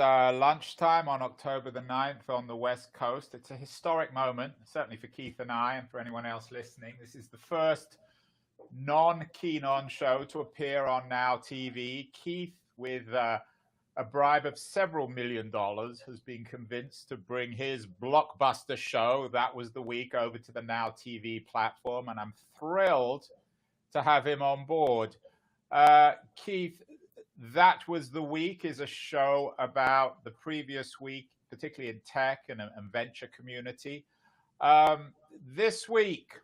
lunchtime on October the 9th on the West Coast. It's a historic moment, certainly for Keith and I and for anyone else listening. This is the first non-Keen On show to appear on Now TV. Keith, with a bribe of several $1 million, has been convinced to bring his blockbuster show, That Was the Week, over to the Now TV platform, and I'm thrilled to have him on board. Keith, That Was the Week is a show about the previous week, particularly in tech and venture community. This week,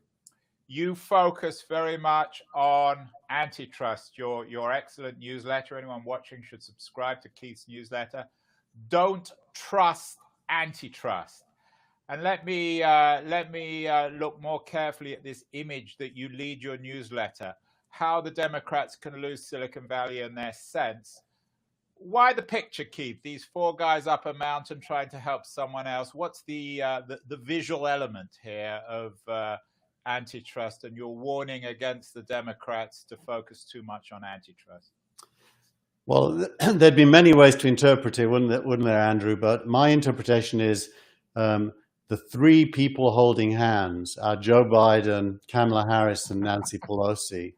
you focus very much on antitrust, your excellent newsletter. Anyone watching should subscribe to Keith's newsletter. Don't trust antitrust. And let me look more carefully at this image that you lead your newsletter, how the Democrats can lose Silicon Valley in their sense. Why the picture, Keith? These four guys up a mountain trying to help someone else. What's the visual element here of antitrust, and your warning against the Democrats to focus too much on antitrust? Well, there'd be many ways to interpret it, wouldn't there, Andrew? But my interpretation is the three people holding hands are Joe Biden, Kamala Harris, and Nancy Pelosi.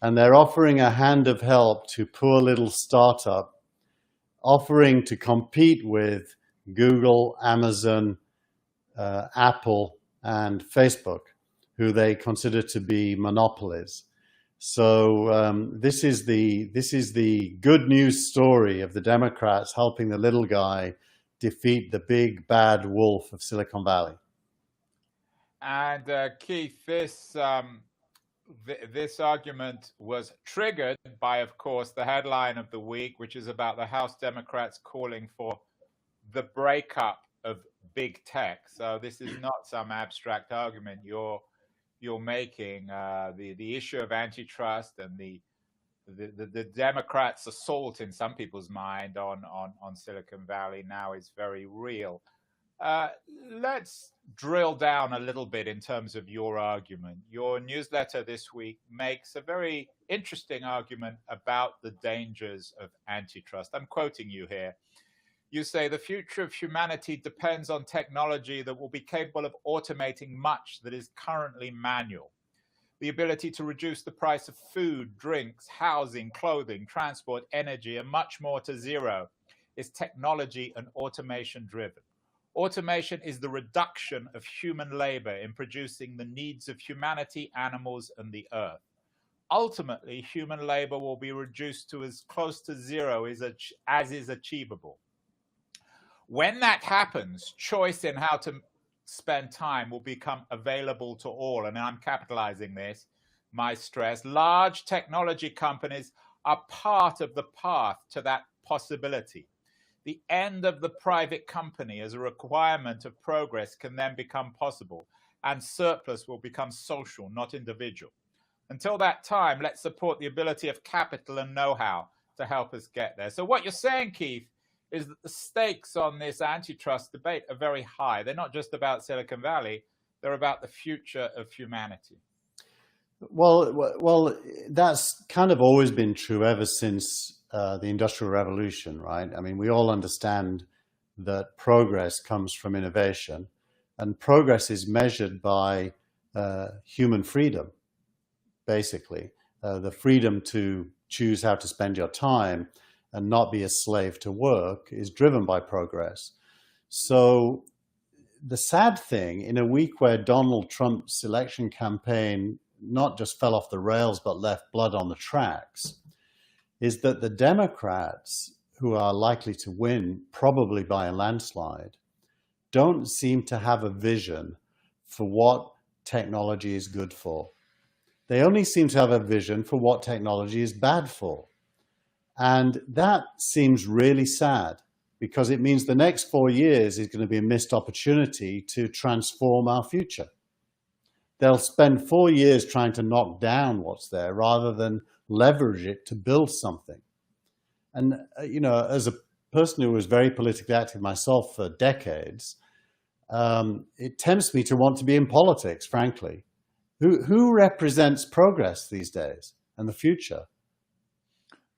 And they're offering a hand of help to poor little startup, offering to compete with Google, Amazon, Apple, and Facebook, who they consider to be monopolies. So this is the good news story of the Democrats helping the little guy defeat the big bad wolf of Silicon Valley. And Keith, this argument was triggered by, of course, the headline of the week, which is about the House Democrats calling for the breakup of big tech. So this is not some abstract argument you're making. The issue of antitrust and the Democrats' assault in some people's mind on Silicon Valley now is very real. Let's drill down a little bit in terms of your argument. Your newsletter this week makes a very interesting argument about the dangers of antitrust. I'm quoting you here. You say the future of humanity depends on technology that will be capable of automating much that is currently manual. The ability to reduce the price of food, drinks, housing, clothing, transport, energy, and much more to zero is technology and automation driven. Automation is the reduction of human labor in producing the needs of humanity, animals, and the earth. Ultimately, human labor will be reduced to as close to zero as is achievable. When that happens, choice in how to spend time will become available to all. And I'm capitalizing this, my stress. Large technology companies are part of the path to that possibility. The end of the private company as a requirement of progress can then become possible, and surplus will become social, not individual. Until that time, let's support the ability of capital and know-how to help us get there. So what you're saying, Keith, is that the stakes on this antitrust debate are very high. They're not just about Silicon Valley, they're about the future of humanity. Well, that's kind of always been true ever since the Industrial Revolution, right? I mean, we all understand that progress comes from innovation, and progress is measured by human freedom, basically. The freedom to choose how to spend your time and not be a slave to work is driven by progress. So the sad thing, in a week where Donald Trump's election campaign not just fell off the rails, but left blood on the tracks, is that the Democrats, who are likely to win, probably by a landslide, don't seem to have a vision for what technology is good for. They only seem to have a vision for what technology is bad for. And that seems really sad, because it means the next 4 years is going to be a missed opportunity to transform our future. They'll spend 4 years trying to knock down what's there rather than leverage it to build something. And, you know, as a person who was very politically active myself for decades, it tempts me to want to be in politics, frankly. Who represents progress these days and the future?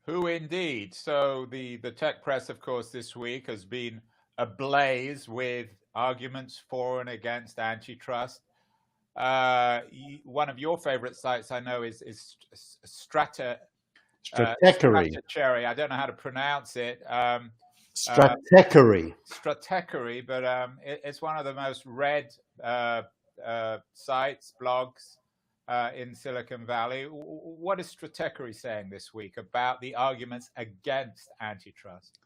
Who indeed? So the tech press, of course, this week has been ablaze with arguments for and against antitrust. One of your favorite sites, I know, is Stratechery. Stratechery. I don't know how to pronounce it. Stratechery. Stratechery, but it's one of the most read sites, blogs in Silicon Valley. What is Stratechery saying this week about the arguments against antitrust?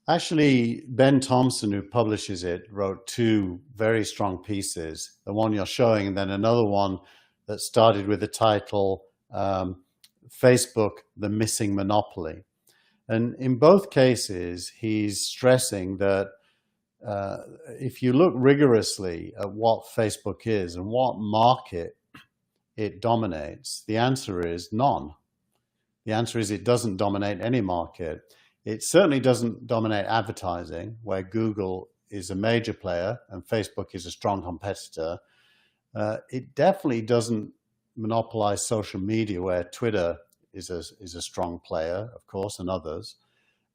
Actually, Ben Thompson, who publishes it, wrote two very strong pieces. The one you're showing, and then another one that started with the title Facebook, the Missing Monopoly. And in both cases, he's stressing that if you look rigorously at what Facebook is and what market it dominates, the answer is none. The answer is it doesn't dominate any market. It certainly doesn't dominate advertising, where Google is a major player and Facebook is a strong competitor. It definitely doesn't monopolize social media, where Twitter is a strong player, of course, and others.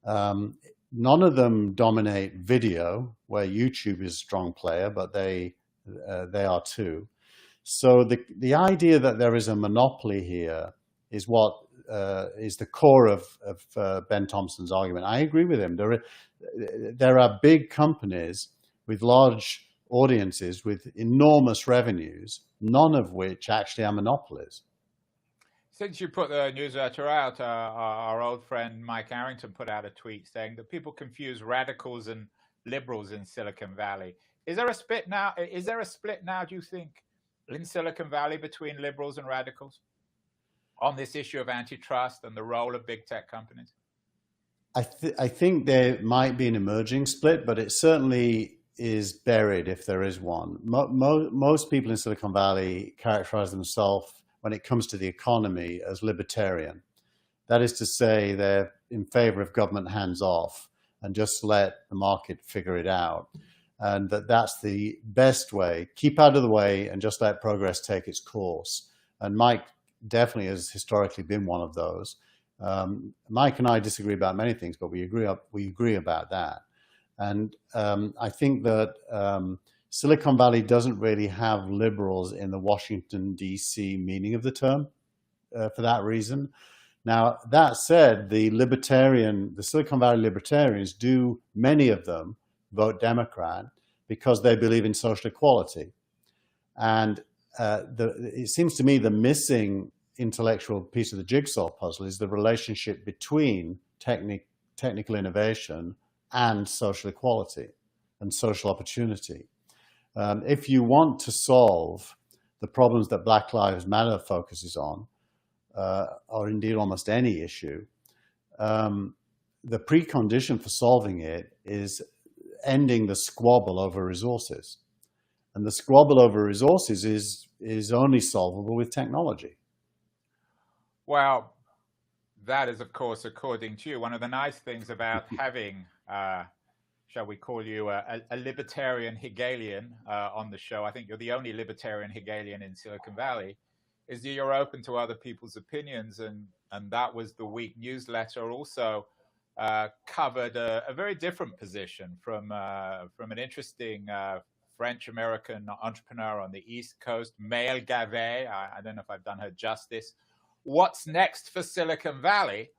None of them dominate video, where YouTube is a strong player, but they are too. So the idea that there is a monopoly here is what is the core of Ben Thompson's argument. I agree with him. There are big companies with large audiences with enormous revenues, none of which actually are monopolies. Since you put the newsletter out, our old friend Mike Arrington put out a tweet saying that people confuse radicals and liberals in Silicon Valley. Is there a split now? Do you think, in Silicon Valley between liberals and radicals on this issue of antitrust and the role of big tech companies? I think there might be an emerging split, but it certainly is buried if there is one. Most people in Silicon Valley characterize themselves, when it comes to the economy, as libertarian. That is to say, they're in favor of government hands off and just let the market figure it out. And that's the best way. Keep out of the way and just let progress take its course. And Mike definitely has historically been one of those. Mike and I disagree about many things, but we agree about that. And I think that Silicon Valley doesn't really have liberals in the Washington, D.C. meaning of the term for that reason. Now, that said, the Silicon Valley libertarians do, many of them, vote Democrat because they believe in social equality. And it seems to me the missing intellectual piece of the jigsaw puzzle is the relationship between technical innovation and social equality and social opportunity. If you want to solve the problems that Black Lives Matter focuses on, or indeed almost any issue, the precondition for solving it is ending the squabble over resources. And the squabble over resources is only solvable with technology. Well, that is, of course, according to you, one of the nice things about having, shall we call you a libertarian Hegelian on the show. I think you're the only libertarian Hegelian in Silicon Valley, is that you're open to other people's opinions. And that was the week newsletter also covered a very different position from an interesting French-American entrepreneur on the East Coast, Maëlle Gavet. I don't know if I've done her justice. What's next for Silicon Valley?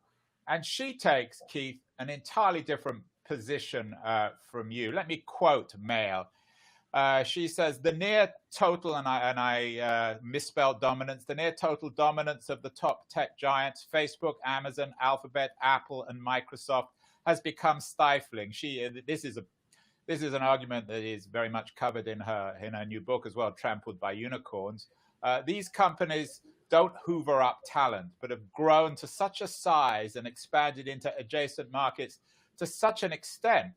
And she takes, Keith, an entirely different position from you. Let me quote Maëlle. She says, the near total, and I misspelled dominance, the near total dominance of the top tech giants, Facebook, Amazon, Alphabet, Apple, and Microsoft, has become stifling. This is an argument that is very much covered in her new book as well, Trampled by Unicorns. These companies don't hoover up talent, but have grown to such a size and expanded into adjacent markets to such an extent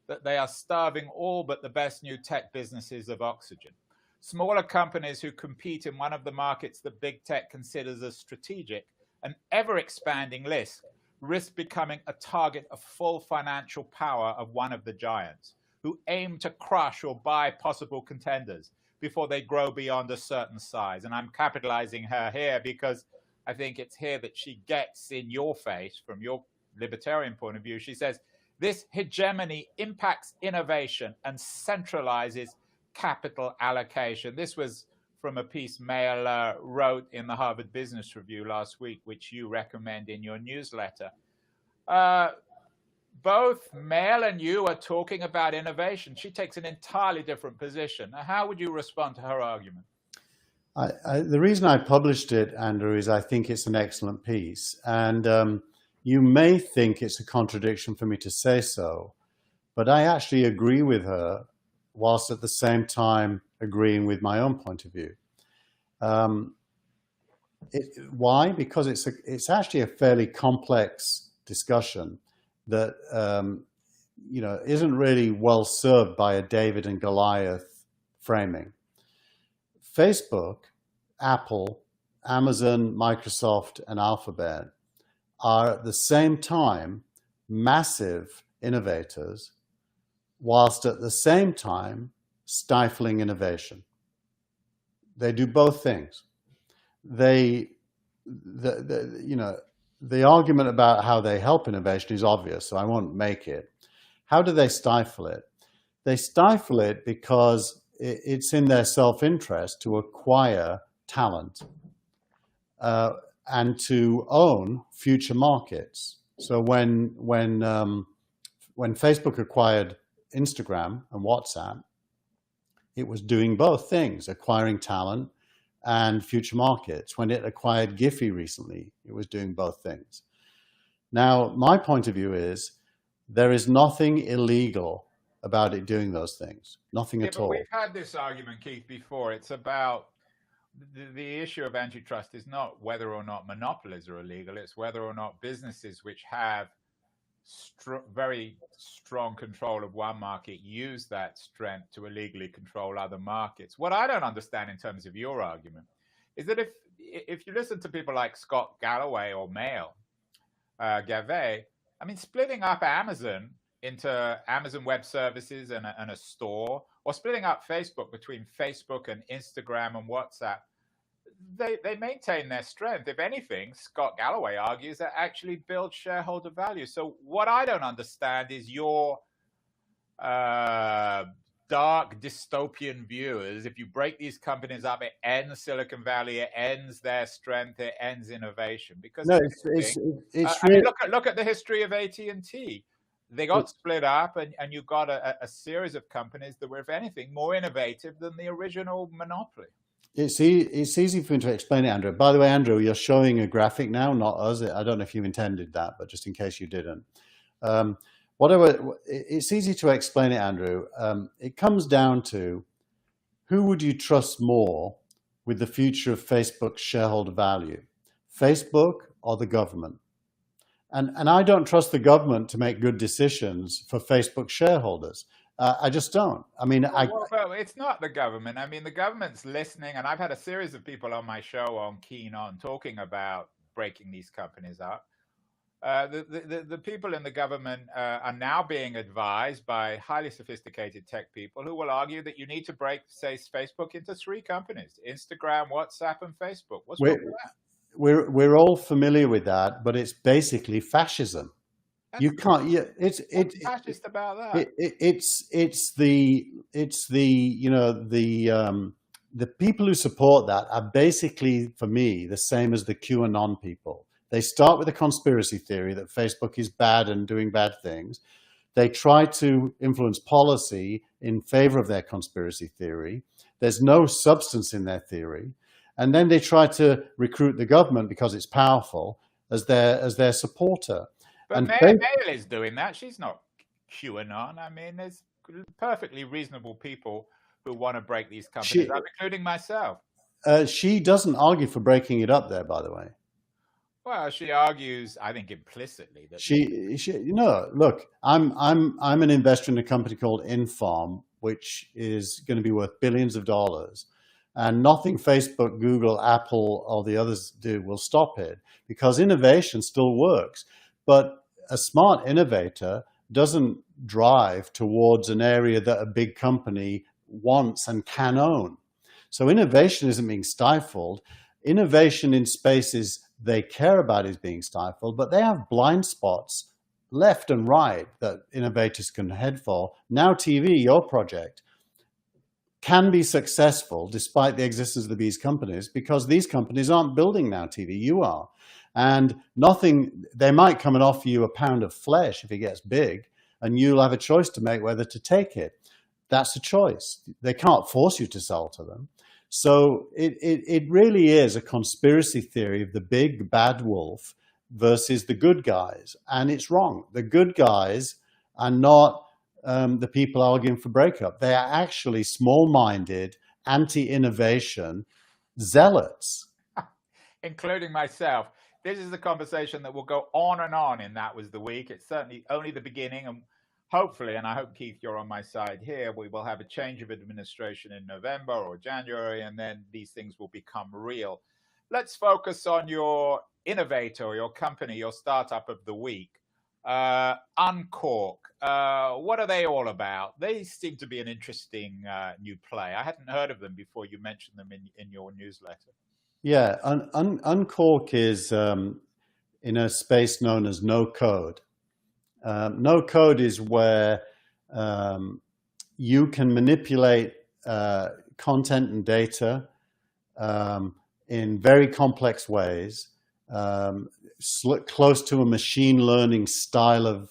that they are starving all but the best new tech businesses of oxygen. Smaller companies who compete in one of the markets that big tech considers as strategic, an ever-expanding list, risk becoming a target of full financial power of one of the giants, who aim to crush or buy possible contenders before they grow beyond a certain size. And I'm capitalizing her here because I think it's here that she gets in your face from your libertarian point of view. She says, this hegemony impacts innovation and centralizes capital allocation. This was from a piece Mail wrote in the Harvard Business Review last week, which you recommend in your newsletter. Both Mail and you are talking about innovation. She takes an entirely different position. How would you respond to her argument? The reason I published it, Andrew, is I think it's an excellent piece. And you may think it's a contradiction for me to say so, but I actually agree with her, whilst at the same time agreeing with my own point of view. Why? Because it's actually a fairly complex discussion that isn't really well served by a David and Goliath framing. Facebook, Apple, Amazon, Microsoft, and Alphabet are at the same time massive innovators, whilst at the same time stifling innovation. They do both things. The argument about how they help innovation is obvious, so I won't make it. How do they stifle it? They stifle it because it's in their self-interest to acquire talent and to own future markets. So when Facebook acquired Instagram and WhatsApp, it was doing both things, acquiring talent and future markets. When it acquired Giphy recently, it was doing both things. Now, my point of view is there is nothing illegal about it doing those things. Nothing at all. We've had this argument, Keith, before. It's about the issue of antitrust is not whether or not monopolies are illegal. It's whether or not businesses which have very strong control of one market use that strength to illegally control other markets. What I don't understand in terms of your argument is that if you listen to people like Scott Galloway or Mail, Gavet, I mean, splitting up Amazon into Amazon Web Services and a store, or splitting up Facebook between Facebook and Instagram and WhatsApp, they maintain their strength. If anything, Scott Galloway argues that actually builds shareholder value. So what I don't understand is your dark dystopian view is if you break these companies up, it ends Silicon Valley, it ends their strength, it ends innovation. Because no, I mean, look at the history of AT&T. They got split up, and you got a series of companies that were, if anything, more innovative than the original monopoly. It's easy for me to explain it, Andrew. By the way, Andrew, you're showing a graphic now, not us. I don't know if you intended that, but just in case you didn't. It's easy to explain it, Andrew. It comes down to who would you trust more with the future of Facebook's shareholder value, Facebook or the government? And I don't trust the government to make good decisions for Facebook shareholders. I just don't. I mean, well, it's not the government. I mean, the government's listening, and I've had a series of people on my show on Keen On talking about breaking these companies up. The people in the government are now being advised by highly sophisticated tech people who will argue that you need to break, say, Facebook into 3 companies: Instagram, WhatsApp, and Facebook. What's wrong with that? We're all familiar with that, but it's basically fascism. You can't. Yeah, what's fascist about that? It's the people who support that are basically, for me, the same as the QAnon people. They start with a conspiracy theory that Facebook is bad and doing bad things. They try to influence policy in favor of their conspiracy theory. There's no substance in their theory. And then they try to recruit the government because it's powerful as their supporter. But Mail is doing that. She's not QAnon. I mean, there's perfectly reasonable people who want to break these companies up, including myself. She doesn't argue for breaking it up there, by the way. Well, she argues, I think, implicitly that look, I'm an investor in a company called Infarm, which is going to be worth billions of dollars. And nothing Facebook, Google, Apple, or the others do will stop it, because innovation still works. But a smart innovator doesn't drive towards an area that a big company wants and can own. So innovation isn't being stifled. Innovation in space is they care about is being stifled, but they have blind spots left and right that innovators can head for. Now TV, your project, can be successful despite the existence of these companies because these companies aren't building Now TV, you are. And nothing, they might come and offer you a pound of flesh if it gets big, and you'll have a choice to make whether to take it. That's a choice. They can't force you to sell to them. So it really is a conspiracy theory of the big bad wolf versus the good guys. And it's wrong. The good guys are not the people arguing for breakup. They are actually small-minded, anti-innovation zealots. Including myself. This is the conversation that will go on and on in That Was the Week. It's certainly only the beginning, and hopefully, and I hope, Keith, you're on my side here, we will have a change of administration in November or January, and then these things will become real. Let's focus on your innovator, your company, your startup of the week. Uncork. What are they all about? They seem to be an interesting new play. I hadn't heard of them before you mentioned them in your newsletter. Yeah, Uncork is in a space known as no code. No code is where you can manipulate content and data in very complex ways, close to a machine learning style of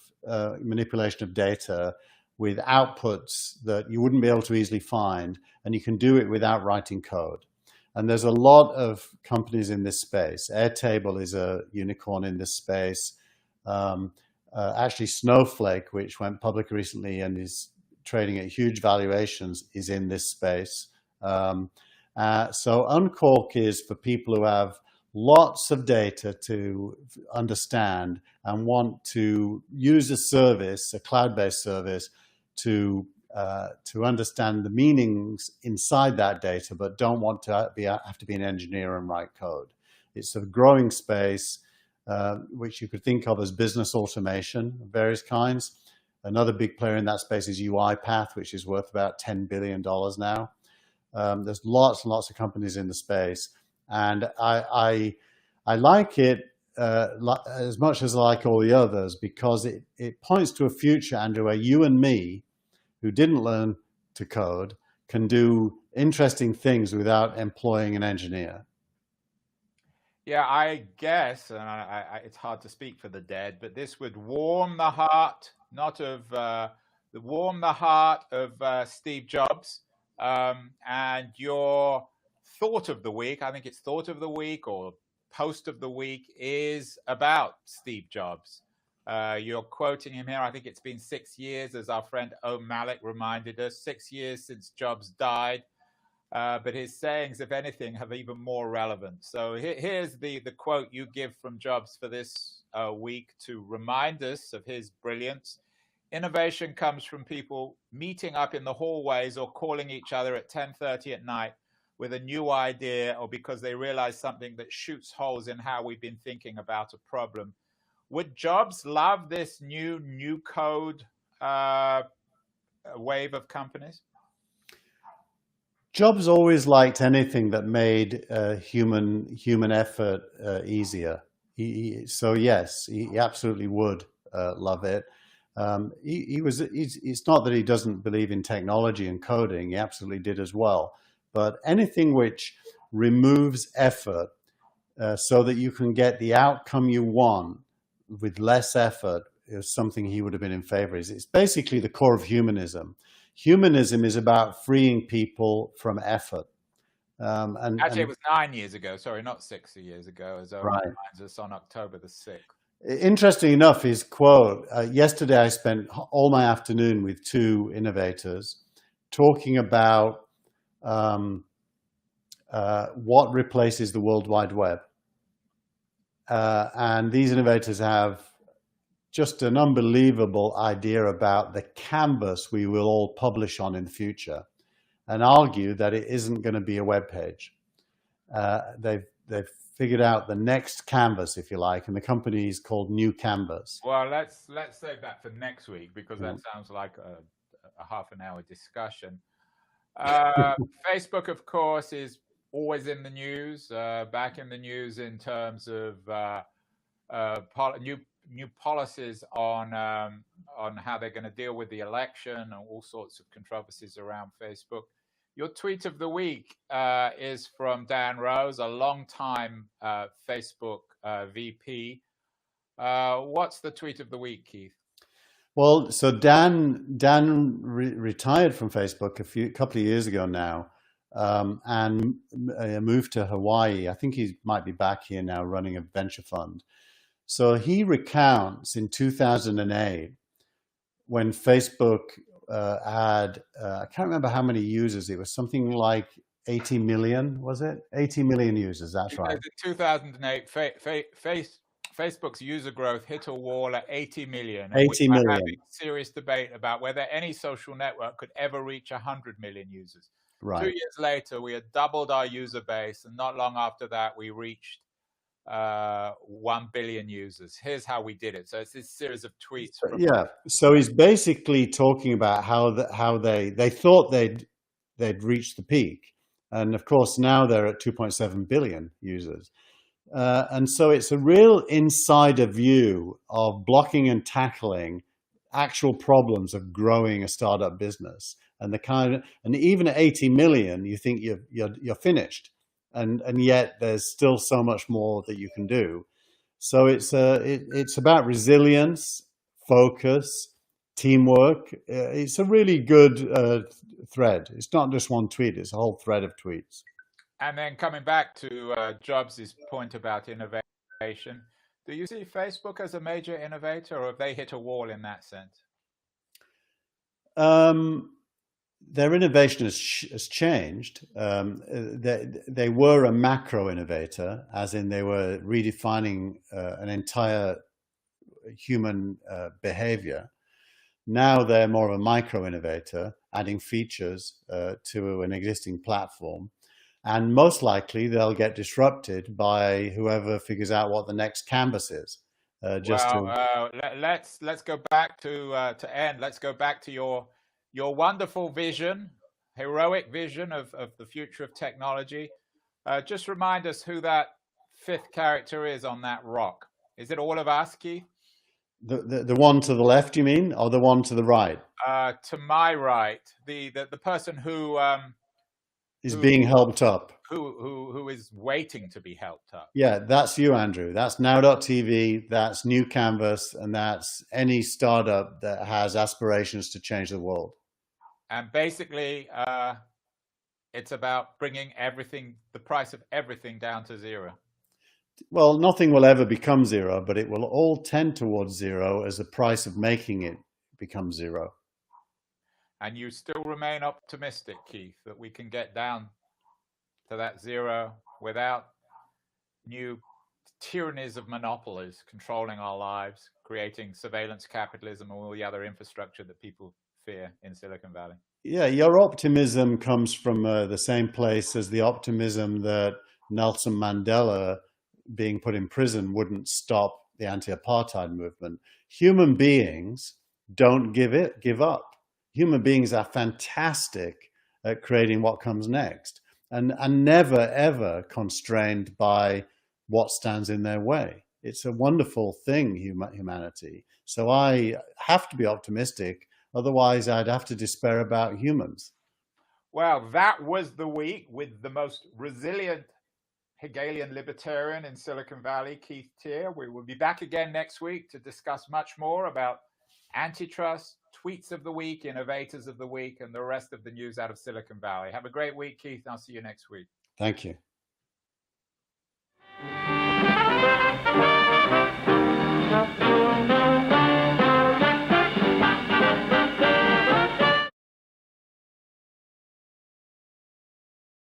manipulation of data with outputs that you wouldn't be able to easily find, and you can do it without writing code. And there's a lot of companies in this space. Airtable is a unicorn in this space. Actually, Snowflake, which went public recently and is trading at huge valuations, is in this space. So Uncork is for people who have lots of data to understand and want to use a service, a cloud-based service, to understand the meanings inside that data, but don't want to have to be an engineer and write code. It's a growing space, which you could think of as business automation of various kinds. Another big player in that space is UiPath, which is worth about $10 billion now. There's lots and lots of companies in the space, and I like it as much as I like all the others because it points to a future, Andrew, where you and me, who didn't learn to code, can do interesting things without employing an engineer. Yeah, I guess, and it's hard to speak for the dead, but this would warm the heart, warm the heart of Steve Jobs. And your thought of the week, I think it's thought of the week or post of the week, is about Steve Jobs. You're quoting him here. I think it's been 6 years, as our friend O'Malley reminded us, 6 years since Jobs died. But his sayings, if anything, have even more relevance. So here's the quote you give from Jobs for this week to remind us of his brilliance. Innovation comes from people meeting up in the hallways or calling each other at 10:30 at night with a new idea, or because they realize something that shoots holes in how we've been thinking about a problem. Would Jobs love this new code wave of companies? Jobs always liked anything that made human effort easier. So yes, he absolutely would love it. It's not that he doesn't believe in technology and coding. He absolutely did as well. But anything which removes effort so that you can get the outcome you want with less effort is something he would have been in favor of. It's basically the core of humanism. Humanism is about freeing people from effort. Actually, it was 9 years ago. Sorry, not 6 years ago, as Owen reminds us on October the 6th. Interesting enough, his quote, yesterday I spent all my afternoon with two innovators talking about what replaces the World Wide Web. And these innovators have just an unbelievable idea about the canvas we will all publish on in the future, and argue that it isn't going to be a web page. They've figured out the next canvas, if you like, and the company is called New Canvas. Well, let's save that for next week, because that sounds like a half an hour discussion. Facebook, of course, is always in the news, back in the news in terms of new policies on how they're going to deal with the election and all sorts of controversies around Facebook. Your tweet of the week is from Dan Rose, a longtime Facebook VP. What's the tweet of the week, Keith? Well, so Dan retired from Facebook a couple of years ago now, and moved to Hawaii. I think he might be back here now running a venture fund. So he recounts in 2008 when Facebook had, I can't remember how many users. It was something like 80 million, was it? 80 million users, that's right. In 2008, Facebook's user growth hit a wall at 80 million. And 80 we were million. having serious debate about whether any social network could ever reach 100 million users. Right. 2 years later, we had doubled our user base, and not long after that, we reached 1 billion users. Here's how we did it. So it's this series of tweets. Yeah. So he's basically talking about how they thought they'd reached the peak, and of course now they're at 2.7 billion users. And so it's a real insider view of blocking and tackling actual problems of growing a startup business. And and even at 80 million, you think you're finished, and yet there's still so much more that you can do. So it's about resilience, focus, teamwork. It's a really good thread. It's not just one tweet; it's a whole thread of tweets. And then coming back to Jobs' point about innovation, do you see Facebook as a major innovator, or have they hit a wall in that sense? Their innovation has changed. They were a macro innovator, as in they were redefining an entire human behavior. Now they're more of a micro innovator, adding features to an existing platform. And most likely they'll get disrupted by whoever figures out what the next canvas is. Let's go back to end. Let's go back to your wonderful vision, heroic vision of the future of technology. Just remind us who that fifth character is on that rock. Is it all of us, Keith? The one to the left, you mean, or the one to the right? To my right, the person who is being helped up. Who is waiting to be helped up. Yeah, that's you, Andrew. That's now.tv, that's New Canvas, and that's any startup that has aspirations to change the world. And basically, it's about bringing the price of everything down to zero. Well, nothing will ever become zero, but it will all tend towards zero as the price of making it becomes zero. And you still remain optimistic, Keith, that we can get down to that zero without new tyrannies of monopolies controlling our lives, creating surveillance capitalism and all the other infrastructure that people fear in Silicon Valley. Yeah, your optimism comes from the same place as the optimism that Nelson Mandela being put in prison wouldn't stop the anti-apartheid movement. Human beings don't give up. Human beings are fantastic at creating what comes next, and never, ever constrained by what stands in their way. It's a wonderful thing, humanity. So I have to be optimistic. Otherwise, I'd have to despair about humans. Well, that was the week with the most resilient Hegelian libertarian in Silicon Valley, Keith Teare. We will be back again next week to discuss much more about antitrust, tweets of the week, innovators of the week, and the rest of the news out of Silicon Valley. Have a great week, Keith. I'll see you next week. Thank you.